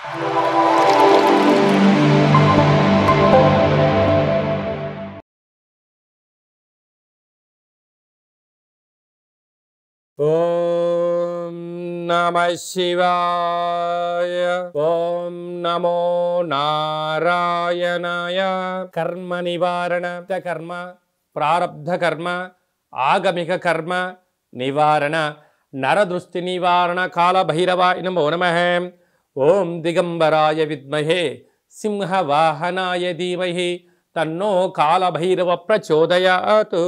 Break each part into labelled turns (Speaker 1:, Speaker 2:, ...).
Speaker 1: ఓం నమః శివాయ. ఓం నమో నారాయణాయ. కర్మ నివారణ కర్మ, ప్రారబ్ధ కర్మ, ఆగమిక కర్మ నివారణ, నరదృష్టి నివారణ కాళభైరవాయ నమో నమః. ఓం దిగంబరాయ విద్మహే సింహవాహనాయ ధీమహి తన్నో కాళభైరవ ప్రచోదయాత్.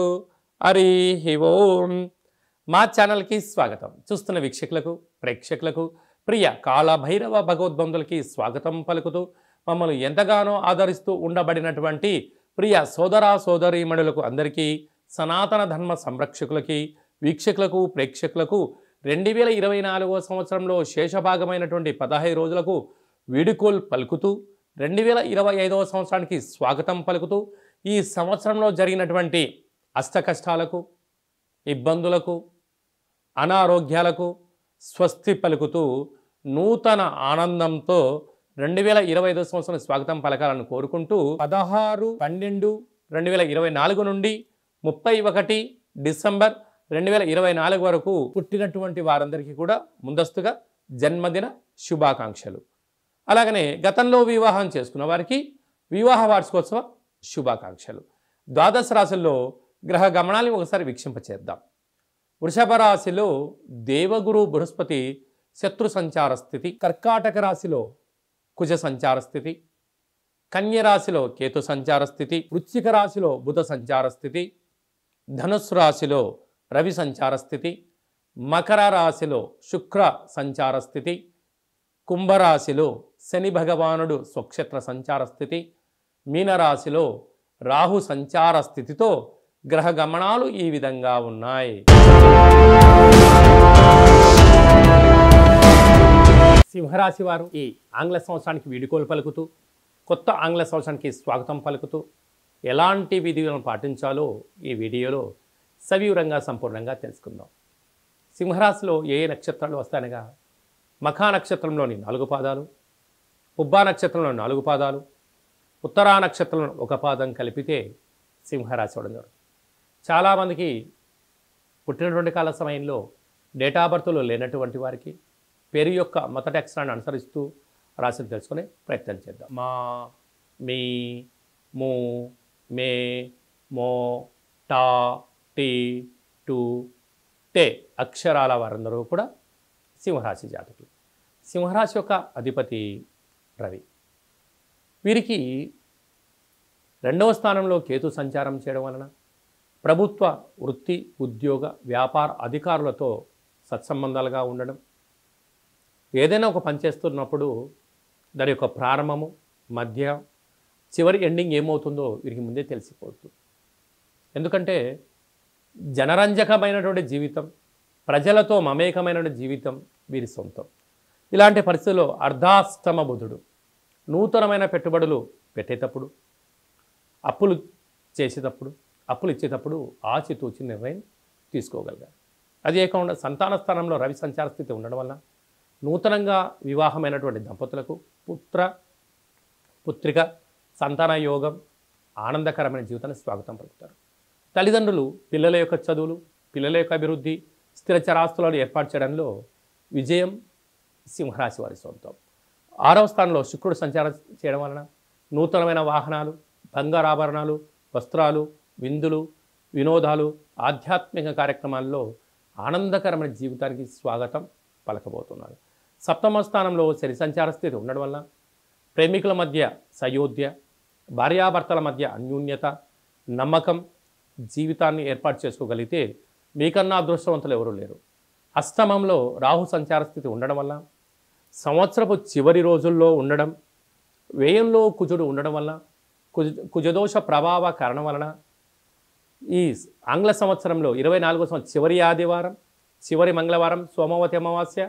Speaker 1: హరి ఓం. మా ఛానల్కి స్వాగతం. చూస్తున్న వీక్షకులకు, ప్రేక్షకులకు, ప్రియ కాళభైరవ భగవద్బంధులకి స్వాగతం పలుకుతూ మమ్మల్ని ఎంతగానో ఆదరిస్తూ ఉండబడినటువంటి ప్రియ సోదరా సోదరీమణులకు అందరికీ, సనాతన ధర్మ సంరక్షకులకి, వీక్షకులకు, ప్రేక్షకులకు 2024 సంవత్సరంలో శేషభాగమైనటువంటి 15 రోజులకు వీడుకోల్ పలుకుతూ 2025 సంవత్సరానికి స్వాగతం పలుకుతూ ఈ సంవత్సరంలో జరిగినటువంటి అష్టకష్టాలకు, ఇబ్బందులకు, అనారోగ్యాలకు స్వస్తి పలుకుతూ నూతన ఆనందంతో 2025 సంవత్సరం స్వాగతం పలకాలను కోరుకుంటూ 16/12/2024 నుండి 31 డిసెంబర్ 2024 వరకు పుట్టినటువంటి వారందరికీ కూడా ముందస్తుగా జన్మదిన శుభాకాంక్షలు. అలాగనే గతంలో వివాహం చేసుకున్న వారికి వివాహ వార్షికోత్సవ శుభాకాంక్షలు. ద్వాదశ రాశుల్లో గ్రహ గమనాన్ని ఒకసారి వీక్షింపచేద్దాం. వృషభ రాశిలో దేవగురు బృహస్పతి శత్రు సంచార స్థితి, కర్కాటక రాశిలో కుజ సంచార స్థితి, కన్య రాశిలో కేతు సంచార స్థితి, వృశ్చిక రాశిలో బుధ సంచార స్థితి, ధనుస్సు రాశిలో రవి సంచార స్థితి, మకర రాశిలో శుక్ర సంచార స్థితి, కుంభరాశిలో శని భగవానుడు స్వక్షేత్ర సంచార స్థితి, మీనరాశిలో రాహు సంచార స్థితితో గ్రహ గమనాలు ఈ విధంగా ఉన్నాయి. సింహరాశి వారు ఈ ఆంగ్ల సంవత్సరానికి వీడుకోలు పలుకుతూ, కొత్త ఆంగ్ల సంవత్సరానికి స్వాగతం పలుకుతూ ఎలాంటి విధులను పాటించాలో ఈ వీడియోలో సవివరంగా సంపూర్ణంగా తెలుసుకుందాం. సింహరాశిలో ఏ నక్షత్రాలు వస్తాయనగా మఖా నక్షత్రంలోని 4 పాదాలు, పుబ్బా నక్షత్రంలో 4 పాదాలు, ఉత్తరా నక్షత్రంలో 1 పాదం కలిపితే సింహరాశి అవడం జరుగుతుంది. చాలామందికి పుట్టినటువంటి కాల సమయంలో డేటా బర్త్లో లేనటువంటి వారికి పేరు యొక్క మొదటి అక్షరాన్ని అనుసరిస్తూ రాశిని తెలుసుకునే ప్రయత్నం చేద్దాం. మా, మీ, ము, మే, మో, టా, టీ, టు, టే అక్షరాల వారందరూ కూడా సింహరాశి జాతకులు. సింహరాశి యొక్క అధిపతి రవి. వీరికి 2వ స్థానంలో కేతు సంచారం చేయడం వలన ప్రభుత్వ, వృత్తి, ఉద్యోగ, వ్యాపార అధికారులతో సత్సంబంధాలుగా ఉండడం, ఏదైనా ఒక పని చేస్తున్నప్పుడు దాని యొక్క ప్రారంభము, మధ్య, చివరి ఎండింగ్ ఏమవుతుందో వీరికి ముందే తెలిసిపోతుంది. ఎందుకంటే జనరంజకమైనటువంటి జీవితం, ప్రజలతో మమేకమైనటువంటి జీవితం వీరి సొంతం. ఇలాంటి పరిస్థితుల్లో అర్ధాష్టమ బుధుడు నూతనమైన పెట్టుబడులు పెట్టేటప్పుడు, అప్పులు చేసేటప్పుడు, అప్పులు ఇచ్చేటప్పుడు ఆచితూచి నిర్ణయం తీసుకోగలిగారు. అదే కాకుండా సంతాన స్థానంలో రవి సంచార స్థితి ఉండడం వల్ల నూతనంగా వివాహమైనటువంటి దంపతులకు పుత్రిక సంతాన యోగం, ఆనందకరమైన జీవితాన్ని స్వాగతం పలుకుతారు. తల్లిదండ్రులు పిల్లల యొక్క చదువులు, పిల్లల యొక్క అభివృద్ధి, స్థిర చరాస్తులను ఏర్పాటు చేయడంలో విజయం సింహరాశి వారి సొంతం. 6వ స్థానంలో శుక్రుడు సంచారం చేయడం వలన నూతనమైన వాహనాలు, బంగారాభరణాలు, వస్త్రాలు, విందులు, వినోదాలు, ఆధ్యాత్మిక కార్యక్రమాల్లో ఆనందకరమైన జీవితానికి స్వాగతం పలకబోతున్నారు. 7వ స్థానంలో శని సంచార స్థితి ఉండడం వల్ల ప్రేమికుల మధ్య సయోధ్య, భార్యాభర్తల మధ్య అన్యోన్యత, నమ్మకం జీవితాన్ని ఏర్పాటు చేసుకోగలిగితే మీకన్నా అదృష్టవంతులు ఎవరూ లేరు. అష్టమంలో రాహు సంచార స్థితి ఉండడం వల్ల సంవత్సరపు చివరి రోజుల్లో ఉండడం, వ్యయంలో కుజుడు ఉండడం వల్ల కుజదోష ప్రభావ కారణం వలన ఈ ఆంగ్ల సంవత్సరంలో 24వ సంవత్సరం చివరి ఆదివారం, చివరి మంగళవారం, సోమవతి అమావాస్య,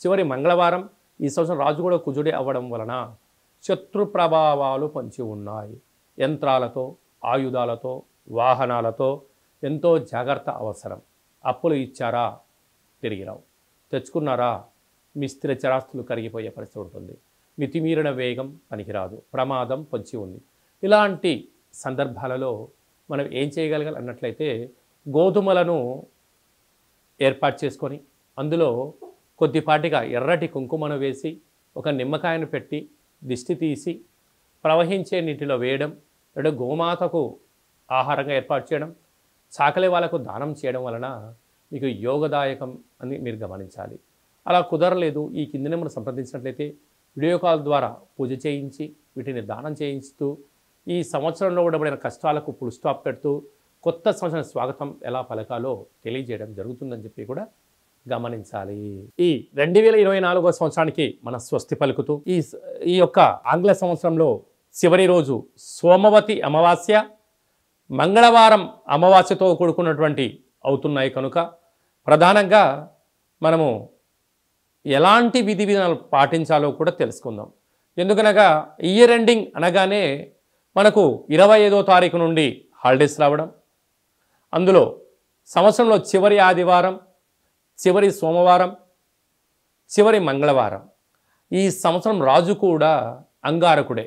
Speaker 1: చివరి మంగళవారం ఈ సంవత్సరం రాజు కూడా కుజుడే అవ్వడం వలన శత్రు ప్రభావాలు పొంచి ఉన్నాయి. యంత్రాలతో, ఆయుధాలతో, వాహనాలతో ఎంతో జాగ్రత్త అవసరం. అప్పులు ఇచ్చారా తిరిగి రావు, తెచ్చుకున్నారా మీ స్థిర చరాస్తులు కరిగిపోయే పరిస్థితి ఉంటుంది. మితిమీరిన వేగం పనికిరాదు, ప్రమాదం పొంచి ఉంది. ఇలాంటి సందర్భాలలో మనం ఏం చేయగలగాలి అన్నట్లయితే గోధుమలను ఏర్పాటు చేసుకొని అందులో కొద్దిపాటిగా ఎర్రటి కుంకుమను వేసి ఒక నిమ్మకాయను పెట్టి దిష్టి తీసి ప్రవహించే నీటిలో వేయడం, లేదా గోమాతకు ఆహారంగా ఏర్పాటు చేయడం, చాకలి వాళ్ళకు దానం చేయడం వలన మీకు యోగదాయకం అని మీరు గమనించాలి. అలా కుదరలేదు, ఈ కింది నెంబర్ను సంప్రదించినట్లయితే వీడియో కాల్ ద్వారా పూజ చేయించి వీటిని దానం చేయిస్తూ ఈ సంవత్సరంలో ఉండబడిన కష్టాలకు ఫుల్ స్టాప్ పెడుతూ కొత్త సంవత్సరం స్వాగతం ఎలా పలకాలో తెలియజేయడం జరుగుతుందని చెప్పి కూడా గమనించాలి. ఈ 2024వ సంవత్సరానికి మన స్వస్తి పలుకుతూ ఈ యొక్క ఆంగ్ల సంవత్సరంలో చివరి రోజు సోమవతి అమావాస్య, మంగళవారం అమావాస్యతో కూడుకున్నటువంటి అవుతున్నాయి కనుక ప్రధానంగా మనము ఎలాంటి విధి విధానాలు పాటించాలో కూడా తెలుసుకుందాం. ఎందుకనగా ఇయర్ ఎండింగ్ అనగానే మనకు 25వ తారీఖు నుండి హాలిడేస్ రావడం, అందులో సంవత్సరంలో చివరి ఆదివారం, చివరి సోమవారం, చివరి మంగళవారం. ఈ సంవత్సరం రాజు కూడా అంగారకుడే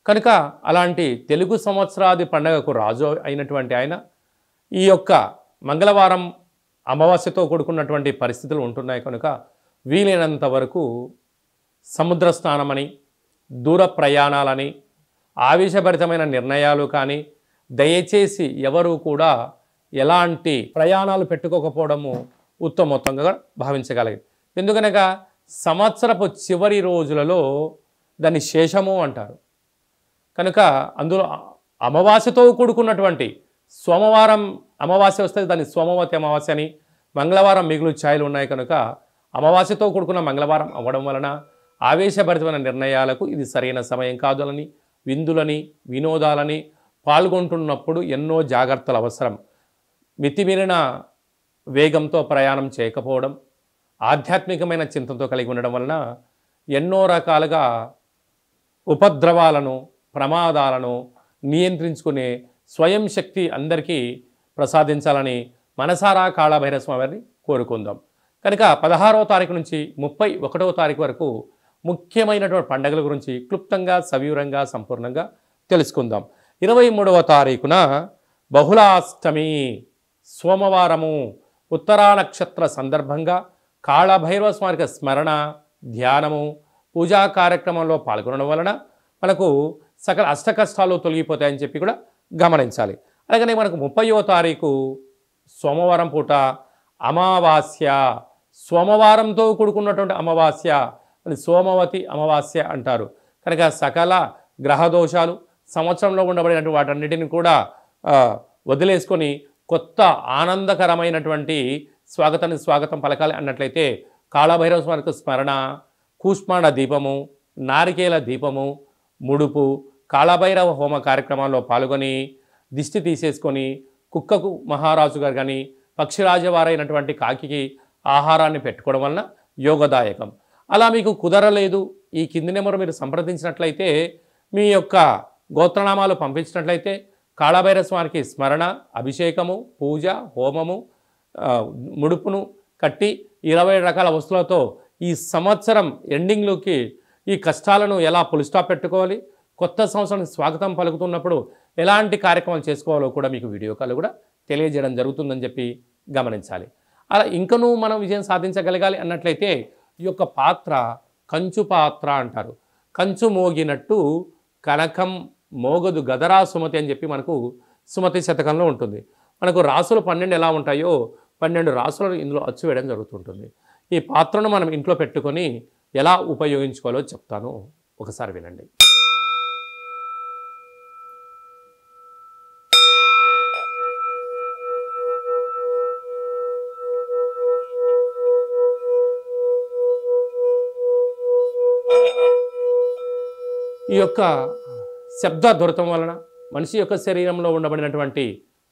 Speaker 1: కనుక అలాంటి తెలుగు సంవత్సరాది పండగకు రాజు అయినటువంటి ఆయన ఈ యొక్క మంగళవారం అమావాస్యతో కూడుకున్నటువంటి పరిస్థితులు ఉంటున్నాయి కనుక వీలైనంత వరకు సముద్ర స్నానమని, దూర ప్రయాణాలని, ఆవేశభరితమైన నిర్ణయాలు కానీ దయచేసి ఎవరు కూడా ఎలాంటి ప్రయాణాలు పెట్టుకోకపోవడము ఉత్తమోత్తంగా భావించగలిగింది. ఎందుకనగా సంవత్సరపు చివరి రోజులలో దాన్ని శేషము అంటారు కనుక అందులో అమావాస్యతో కూడుకున్నటువంటి సోమవారం అమావాస్య వస్తే దాన్ని సోమవతి అమావాస్య అని, మంగళవారం మిగులు ఛాయలు ఉన్నాయి కనుక అమావాస్యతో కూడుకున్న మంగళవారం అవ్వడం వలన ఆవేశభరితమైన నిర్ణయాలకు ఇది సరైన సమయం కాదులని, విందులని వినోదాలని పాల్గొంటున్నప్పుడు ఎన్నో జాగ్రత్తలు అవసరం. మితిమీరిన వేగంతో ప్రయాణం చేయకపోవడం, ఆధ్యాత్మికమైన చింతనతో కలిగి ఉండడం వలన ఎన్నో రకాలుగా ఉపద్రవాలను, ప్రమాదాలను నియంత్రించుకునే స్వయం శక్తి అందరికీ ప్రసాదించాలని మనసారా కాళభైరవ స్వామిని కోరుకుందాం. కనుక 16వ తారీఖు నుంచి 31వ తారీఖు వరకు ముఖ్యమైనటువంటి పండుగల గురించి క్లుప్తంగా సవివరంగా సంపూర్ణంగా తెలుసుకుందాం. 23వ తారీఖున బహుళాష్టమి సోమవారము ఉత్తరా నక్షత్ర సందర్భంగా కాళభైరవ స్వామికి స్మరణ, ధ్యానము, పూజా కార్యక్రమంలో పాల్గొనడం వలన మనకు సకల అష్టకష్టాలు తొలగిపోతాయని చెప్పి కూడా గమనించాలి. అలాగనే మనకు 30వ తారీఖు సోమవారం పూట అమావాస్య, సోమవారంతో కూడుకున్నటువంటి అమావాస్య, సోమవతి అమావాస్య అంటారు కనుక సకల గ్రహదోషాలు సంవత్సరంలో ఉండబడినటువంటి వాటన్నిటిని కూడా వదిలేసుకొని కొత్త ఆనందకరమైనటువంటి స్వాగతం పలకాలి అన్నట్లయితే కాళభైరవ స్వామికి స్మరణ, కూష్మాండ దీపము, నారికేల దీపము, ముడుపు, కాళభైరవ హోమ కార్యక్రమాల్లో పాల్గొని దిష్టి తీసేసుకొని కుక్కకు మహారాజు గారు కానీ పక్షిరాజవారైనటువంటి కాకికి ఆహారాన్ని పెట్టుకోవడం వలన యోగదాయకం. అలా మీకు కుదరలేదు, ఈ కింది నెంబర్ మీరు సంప్రదించినట్లయితే మీ యొక్క గోత్రనామాలు పంపించినట్లయితే కాళభైరవ స్వామికి స్మరణ, అభిషేకము, పూజ, హోమము, ముడుపును కట్టి 20 రకాల వస్తువులతో ఈ సంవత్సరం ఎండింగ్లోకి ఈ కష్టాలను ఎలా ఫుల్ స్టాప్ పెట్టుకోవాలి, కొత్త సంవత్సరానికి స్వాగతం పలుకుతున్నప్పుడు ఎలాంటి కార్యక్రమాలు చేసుకోవాలో కూడా మీకు వీడియో కాల్ కూడా తెలియజేయడం జరుగుతుందని చెప్పి గమనించాలి. అలా ఇంకనూ మనం విజయం సాధించగలగాలి అన్నట్లయితే ఈ యొక్క పాత్ర కంచు పాత్ర అంటారు. కంచు మోగినట్టు కనకం మోగదు గదరా సుమతి అని చెప్పి మనకు సుమతి శతకంలో ఉంటుంది. మనకు రాసులు 12 ఎలా ఉంటాయో 12 రాసులను ఇందులో అచ్చు వేయడం జరుగుతుంటుంది. ఈ పాత్రను మనం ఇంట్లో పెట్టుకొని ఎలా ఉపయోగించుకోవాలో చెప్తాను, ఒకసారి వినండి. ఈ యొక్క శబ్ద దొరకడం వలన మనిషి యొక్క శరీరంలో ఉండబడినటువంటి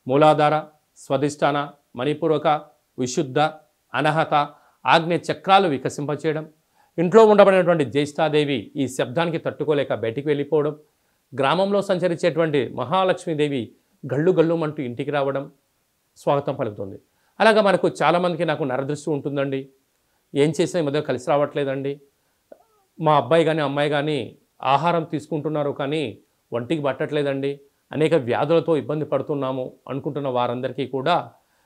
Speaker 1: మూలాధార, స్వధిష్టాన, మణిపూర్వక, విశుద్ధ, అనహత, ఆగ్నేయ చక్రాలు వికసింపచేయడం, ఇంట్లో ఉండబడినటువంటి జ్యేష్ఠాదేవి ఈ శబ్దానికి తట్టుకోలేక బయటికి వెళ్ళిపోవడం, గ్రామంలో సంచరించేటువంటి మహాలక్ష్మీదేవి గళ్ళు గళ్ళుమంటూ ఇంటికి రావడం స్వాగతం పలుకుతుంది. అలాగా మనకు చాలామందికి నాకు నరదృష్టి ఉంటుందండి, ఏం చేసినా ఈ మధ్య కలిసి రావట్లేదండి, మా అబ్బాయి కానీ అమ్మాయి కానీ ఆహారం తీసుకుంటున్నారు కానీ ఒంటికి పట్టట్లేదండి, అనేక వ్యాధులతో ఇబ్బంది పడుతున్నాము అనుకుంటున్న వారందరికీ కూడా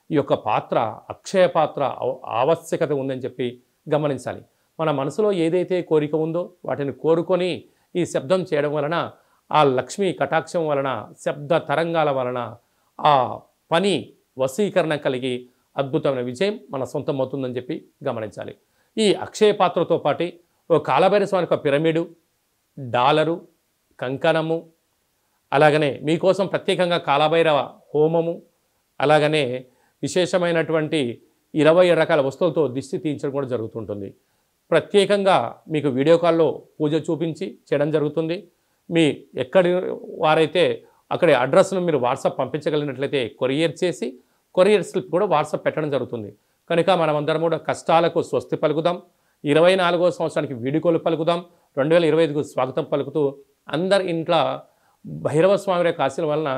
Speaker 1: ఈ యొక్క పాత్ర అక్షయ పాత్ర ఆవశ్యకత ఉందని చెప్పి గమనించాలి. మన మనసులో ఏదైతే కోరిక ఉందో వాటిని కోరుకొని ఈ శబ్దం చేయడం వలన, ఆ లక్ష్మీ కటాక్షం వలన, శబ్ద తరంగాల వలన ఆ పని వశీకరణ కలిగి అద్భుతమైన విజయం మన సొంతం అవుతుందని చెప్పి గమనించాలి. ఈ అక్షయ పాత్రతో పాటు ఓ కాలభైరవ స్వామి యొక్క పిరమిడు, డాలరు, కంకణము, అలాగనే మీకోసం ప్రత్యేకంగా కాలభైరవ హోమము, అలాగనే విశేషమైనటువంటి 20 రకాల వస్తువులతో దిష్టి తీయించడం కూడా జరుగుతుంటుంది. ప్రత్యేకంగా మీకు వీడియో కాల్లో పూజ చూపించి చేయడం జరుగుతుంది. మీ ఎక్కడి వారైతే అక్కడి అడ్రస్ను మీరు వాట్సాప్ పంపించగలిగినట్లయితే కొరియర్ చేసి కొరియర్ స్లిప్ కూడా వాట్సాప్ పెట్టడం జరుగుతుంది. కనుక మనమందరం కూడా కష్టాలకు స్వస్తి పలుకుదాం, 24వ సంవత్సరానికి వీడుకోలు పలుకుదాం, 2025కు స్వాగతం పలుకుతూ అందరి ఇంట్లో భైరవ స్వామి యొక్క ఆశీర్వాదం వలన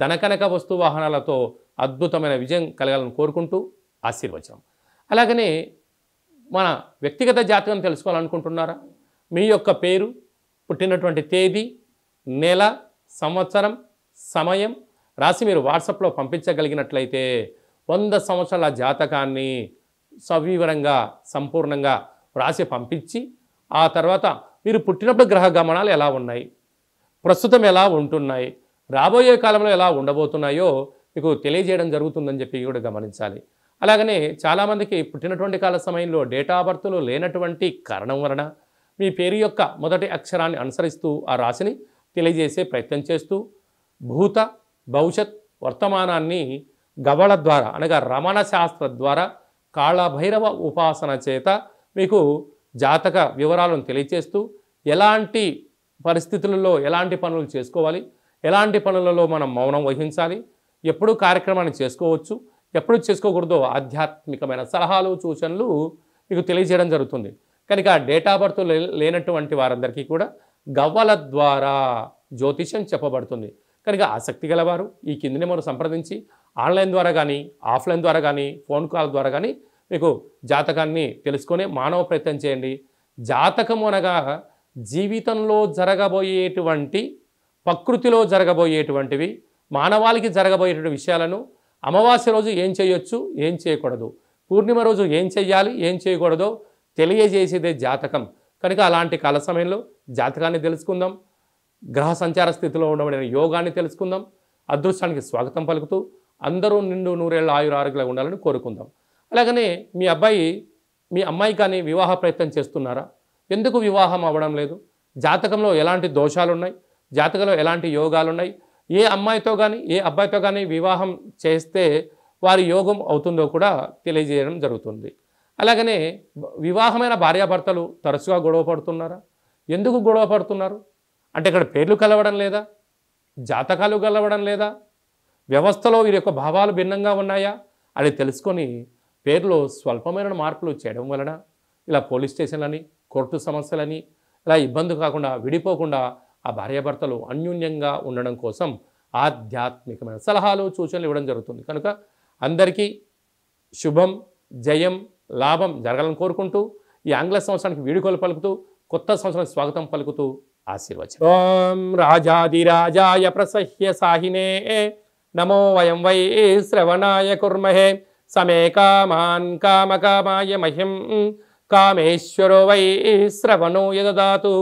Speaker 1: ధనకనక వస్తు వాహనాలతో అద్భుతమైన విజయం కలగాలని కోరుకుంటూ ఆశీర్వచనం. అలాగనే మన వ్యక్తిగత జాతకం తెలుసుకోవాలనుకుంటున్నారా? మీ యొక్క పేరు, పుట్టినటువంటి తేదీ, నెల, సంవత్సరం, సమయం రాసి మీరు వాట్సాప్లో పంపించగలిగినట్లయితే 100 సంవత్సరాల జాతకాన్ని సవివరంగా సంపూర్ణంగా రాసి పంపించి, ఆ తర్వాత మీరు పుట్టినప్పుడు గ్రహ గమనాలు ఎలా ఉన్నాయి, ప్రస్తుతం ఎలా ఉంటున్నాయి, రాబోయే కాలంలో ఎలా ఉండబోతున్నాయో మీకు తెలియజేయడం జరుగుతుందని చెప్పి కూడా గమనించాలి. అలాగనే చాలామందికి పుట్టినటువంటి కాల సమయంలో డేటా ఆఫ్ బర్త్లు లేనటువంటి కారణం వలన మీ పేరు యొక్క మొదటి అక్షరాన్ని అనుసరిస్తూ ఆ రాశిని తెలియజేసే ప్రయత్నం చేస్తూ భూత భవిష్యత్ వర్తమానాన్ని గవళ ద్వారా అనగా రమణ శాస్త్ర ద్వారా కాళభైరవ ఉపాసన చేత మీకు జాతక వివరాలను తెలియజేస్తూ ఎలాంటి పరిస్థితులలో ఎలాంటి పనులు చేసుకోవాలి, ఎలాంటి పనులలో మనం మౌనం వహించాలి, ఎప్పుడు కార్యక్రమాన్ని చేసుకోవచ్చు, ఎప్పుడు చేసుకోకూడదో ఆధ్యాత్మికమైన సలహాలు సూచనలు మీకు తెలియజేయడం జరుగుతుంది. కనుక డేటా బర్త్ లేనటువంటి వారందరికీ కూడా గవ్వల ద్వారా జ్యోతిష్యం చెప్పబడుతుంది. కనుక ఆసక్తి గలవారు ఈ కింది నెంబర్ను సంప్రదించి ఆన్లైన్ ద్వారా కానీ ఆఫ్లైన్ ద్వారా కానీ ఫోన్ కాల్ ద్వారా కానీ మీకు జాతకాన్ని తెలుసుకొని మానవ ప్రయత్నం చేయండి. జాతకం అనగా జీవితంలో జరగబోయేటువంటి ప్రకృతిలో జరగబోయేటువంటివి మానవాళికి జరగబోయేటువంటి విషయాలను అమావాస్య రోజు ఏం చేయొచ్చు, ఏం చేయకూడదు, పూర్ణిమ రోజు ఏం చెయ్యాలి, ఏం చేయకూడదో తెలియజేసేదే జాతకం. కనుక అలాంటి కాల సమయంలో జాతకాన్ని తెలుసుకుందాం, గ్రహ సంచార స్థితిలో ఉండబడిన యోగాన్ని తెలుసుకుందాం. అదృష్టానికి స్వాగతం పలుకుతూ అందరూ నిండు నూరేళ్ల ఆయుర ఆరోగ్యంగా ఉండాలని కోరుకుందాం. అలాగనే మీ అమ్మాయి కానీ వివాహ ప్రయత్నం చేస్తున్నారా? ఎందుకు వివాహం అవ్వడం లేదు? జాతకంలో ఎలాంటి దోషాలు ఉన్నాయి, జాతకంలో ఎలాంటి యోగాలు ఉన్నాయి, ఏ అమ్మాయితో కానీ ఏ అబ్బాయితో కానీ వివాహం చేస్తే వారి యోగం అవుతుందో కూడా తెలియజేయడం జరుగుతుంది. అలాగనే వివాహమైన భార్యాభర్తలు తరచుగా గొడవ పడుతున్నారా? ఎందుకు గొడవ పడుతున్నారు అంటే ఇక్కడ పేర్లు కలవడం లేదా, జాతకాలు కలవడం లేదా, వ్యవస్థలో వీరి యొక్క భావాలు భిన్నంగా ఉన్నాయా అని తెలుసుకొని పేర్లో స్వల్పమైన మార్పులు చేయడం వలన ఇలా పోలీస్ స్టేషన్లని కోర్టు సమస్యలని ఇలా ఇబ్బంది కాకుండా విడిపోకుండా ఆ భార్యాభర్తలు అన్యోన్యంగా ఉండడం కోసం ఆధ్యాత్మికమైన సలహాలు సూచనలు ఇవ్వడం జరుగుతుంది. కనుక అందరికీ శుభం, జయం, లాభం జరగాలని కోరుకుంటూ ఈ ఆంగ్ల సంవత్సరానికి వీడుకోలు పలుకుతూ కొత్త సంవత్సరానికి స్వాగతం పలుకుతూ ఆశీర్వచనం. ఓం రాజాదిరాజాయ ప్రసహ్య సాహినే నమో వయం వై శ్రవణాయ కుర్మహే సమే కామాన్ కామకామాయ మహ్యం కామేశ్వరో వై శ్రవణో యదదాతు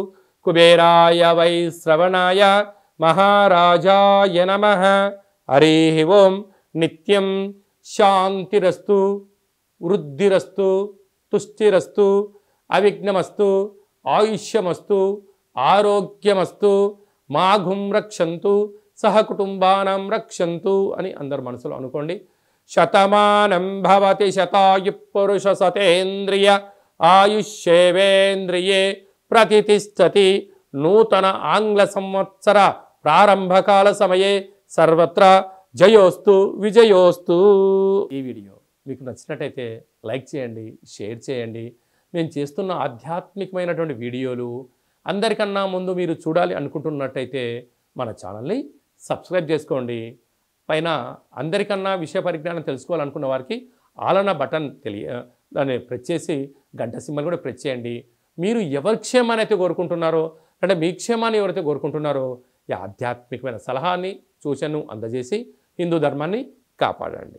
Speaker 1: కుబేరాయ వై శ్రవణాయ మహారాజాయ నమః. హరి ఓం. నిత్యం శాంతిరస్తు, వృద్ధిరస్తు, తుష్టిరస్తు, అవిఘ్నమస్తు, ఆయుష్యమస్తు, ఆరోగ్యమస్తు, మాఘుం రక్షంతు, సహకుటుంబానం రక్షంతు అని అందరు మనసులో అనుకోండి. శతమానం భవతి శతాయు పురుష సతేంద్రియ ఆయుష్యేవేంద్రియే ప్రతిష్టతి. నూతన ఆంగ్ల సంవత్సర ప్రారంభకాల సమయే సర్వత్ర జయోస్తు విజయోస్తు. ఈ వీడియో మీకు నచ్చినట్టయితే లైక్ చేయండి, షేర్ చేయండి. మేము చేస్తున్న ఆధ్యాత్మికమైనటువంటి వీడియోలు అందరికన్నా ముందు మీరు చూడాలి అనుకుంటున్నట్టయితే మన ఛానల్ని సబ్స్క్రైబ్ చేసుకోండి. పైన అందరికన్నా విషయ పరిజ్ఞానం తెలుసుకోవాలనుకున్న వారికి ఆలన బటన్ దాన్ని ప్రెస్ చేసి గంట సింబల్ కూడా ప్రెస్ చేయండి. మీరు ఎవరి క్షేమాన్ని అయితే కోరుకుంటున్నారో, అంటే మీ క్షేమాన్ని ఎవరైతే కోరుకుంటున్నారో ఈ ఆధ్యాత్మికమైన సలహాని సూచనను అందజేసి హిందూ ధర్మాన్ని కాపాడండి.